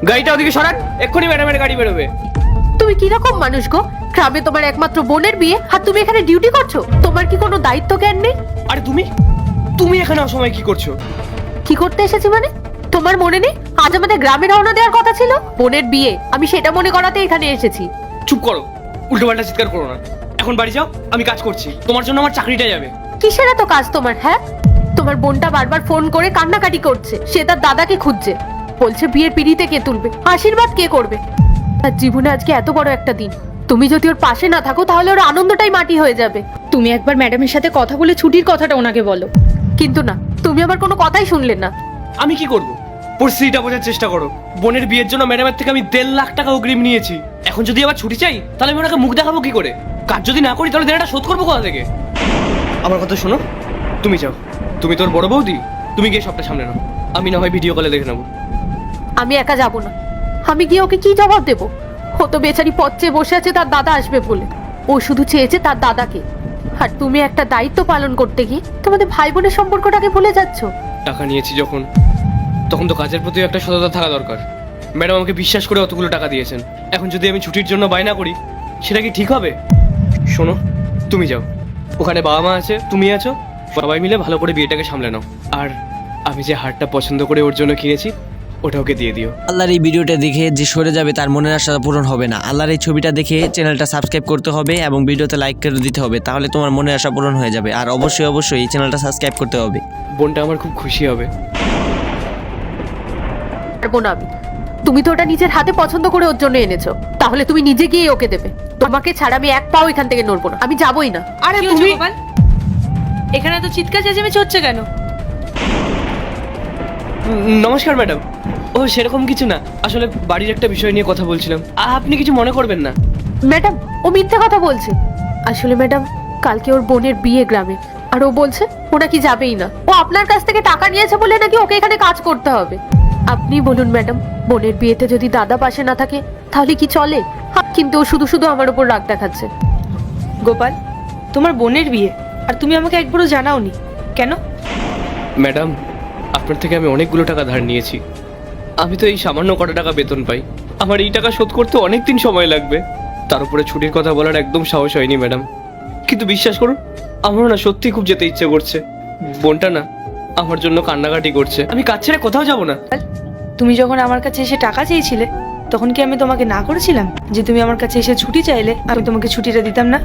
গাড়িটা ওদিকে সরান, এক্ষুনি ম্যাডামের গাড়ি বেরোবে। তুমি কিরকম মানুষ গো? গ্রামে তোমার একমাত্র বোনের বিয়ে আর তুমি এখানে ডিউটি করছো? তোমার কি কোনো দায়িত্ব জ্ঞান নেই? আরে তুমি তুমি এখানে অসময় কি করছো? কি করতে এসেছি মানে? তোমার মনে নেই আজ আমাদের গ্রামে রওনা দেওয়ার কথা ছিল? বোনের বিয়ে, আমি সেটা মনে করাতে এখানে এসেছি। চুপ করো, উল্টো পাল্টা চিৎকার করো না। এখন বাড়ি যাও, আমি কাজ করছি। তোমার জন্য আমার চাকরিটা যাবে। কিসের এত কাজ তোমার? হ্যাঁ, তোমার বোনটা বারবার ফোন করে কান্নাকাটি করছে, সে তার দাদাকে খুঁজছে, বলছে বিয়ের পিড়িতে কে তুলবে, আশীর্বাদ কে করবে। তার জীবনে আজকে এত বড় একটা দিন, তুমি যদি ওর পাশে না থাকো তাহলে ওর আনন্দটাই মাটি হয়ে যাবে। তুমি একবার ম্যাডামের সাথে কথা বলে ছুটির কথাটা ওনাকে বলো। কিন্তু না, তুমি আমার কোনো কথাই শুনলে না। আমি কি করব? পরিস্থিতিটা বোঝার চেষ্টা করো। বোনের বিয়ের জন্য ম্যাডামের থেকে আমি 1.5 লাখ টাকা অগ্রিম নিয়েছি। এখন যদি আবার ছুটি চাই তাহলে আমি ওনাকে মুখ দেখাবো কি করে? কাজ যদি না করি তাহলে দেনাটা শোধ করবো কোথা থেকে? আমার কথা শোনো, তুমি যাও, তুমি তোর বড় বৌদি, তুমি গিয়ে সবটা সামনে নাও। আমি না হয় ভিডিও কলে দেখে নেবো। আমি একা যাব না। আমি গিয়ে ওকে কি জবাব দেবো? ও তো বেচারি পথ চেয়ে বসে আছে তার দাদা আসবে বলে। ও শুধু চেয়েছে তার দাদাকে। আর তুমি একটা দায়িত্ব পালন করতে গিয়ে তোমাদের ভাই বোনের সম্পর্কটাকে ভুলে যাচ্ছ। টাকা নিয়েছি যখন, তখন তো কাজের প্রতি একটা সততা থাকা দরকার। ম্যাডাম আমাকে বিশ্বাস করে অতগুলো টাকা দিয়েছেন। এখন যদি আমি ছুটির জন্য বায়না করি, সেটা কি ঠিক হবে? শোনো, তুমি যাও, ওখানে বাবা মা আছে, তুমি আছো, সবাই মিলে ভালো করে বিয়েটাকে সামলে নাও। আর আমি যে হারটা পছন্দ করে ওর জন্য কিনেছি ওটা ওকে দিয়ে দিও। আল্লাহর এই ভিডিওটা দেখে যে সরে যাবে তার মনের আশা পূরণ হবে না। আল্লাহর এই ছবিটা দেখে চ্যানেলটা সাবস্ক্রাইব করতে হবে এবং ভিডিওতে লাইক করে দিতে হবে, তাহলে তোমার মনের আশা পূরণ হয়ে যাবে। আর অবশ্যই অবশ্যই এই চ্যানেলটা সাবস্ক্রাইব করতে হবে। বোনটা আমার খুব খুশি হবে। পারবো না আমি। তুমি তো ওটা নিজের হাতে পছন্দ করে ওর জন্য এনেছো, তাহলে তুমি নিজে গিয়ে ওকে দেবে। তোমাকে ছাড়া আমি এক পাও এখান থেকে নড়বো না, আমি যাবোই না। আরে কি তুমি হয়েছে গোপাল? এখানে তো চিৎকার চেঁচামেচি হচ্ছে কেন? নমস্কার ম্যাডাম। ও সেরকম কিছু না, আসলে বাড়ির একটা বিষয় নিয়ে কথা বলছিলাম। আপনি কিছু মনে করবেন না। ম্যাডাম, ও মিথ্যে কথা বলছে। আসলে ম্যাডাম, কালকে ওর বোনের বিয়ে গ্রামে, আর ও বলছে ও নাকি যাবেই না। ও আপনার কাছ থেকে টাকা নিয়েছে বলে নাকি ওকে এখানে কাজ করতে হবে। আপনি বলুন ম্যাডাম, বোনের বিয়েতে যদি দাদা পাশে না থাকে তাহলে কি চলে? কিন্তু ও শুধু শুধু আমার উপর রাগ দেখাচ্ছে। গোপাল, তোমার বোনের বিয়ে আর তুমি আমাকে একবারও জানাওনি কেন? ম্যাডাম, আপনার থেকে আমি অনেকগুলো টাকা ধার নিয়েছি। আমি তো এই সামান্য কটা টাকা বেতন পাই। আমার এই টাকা শোধ করতে অনেক দিন সময় লাগবে। তার উপরে ছুটির কথা বলার একদম সাহস হয়নি ম্যাডাম। কিন্তু বিশ্বাস করুন, আমারও না সত্যি খুব যেতে ইচ্ছে করছে। বোনটা না আমার জন্য কান্নাকাটি করছে। আমি কাজ ছেড়ে কোথাও যাব না। তুমি যখন আমার কাছে এসে টাকা চেয়েছিলে তখন কি আমি তোমাকে না করেছিলাম যে তুমি আমার কাছে এসে ছুটি চাইলে আমি তোমাকে ছুটিটা দিতাম না?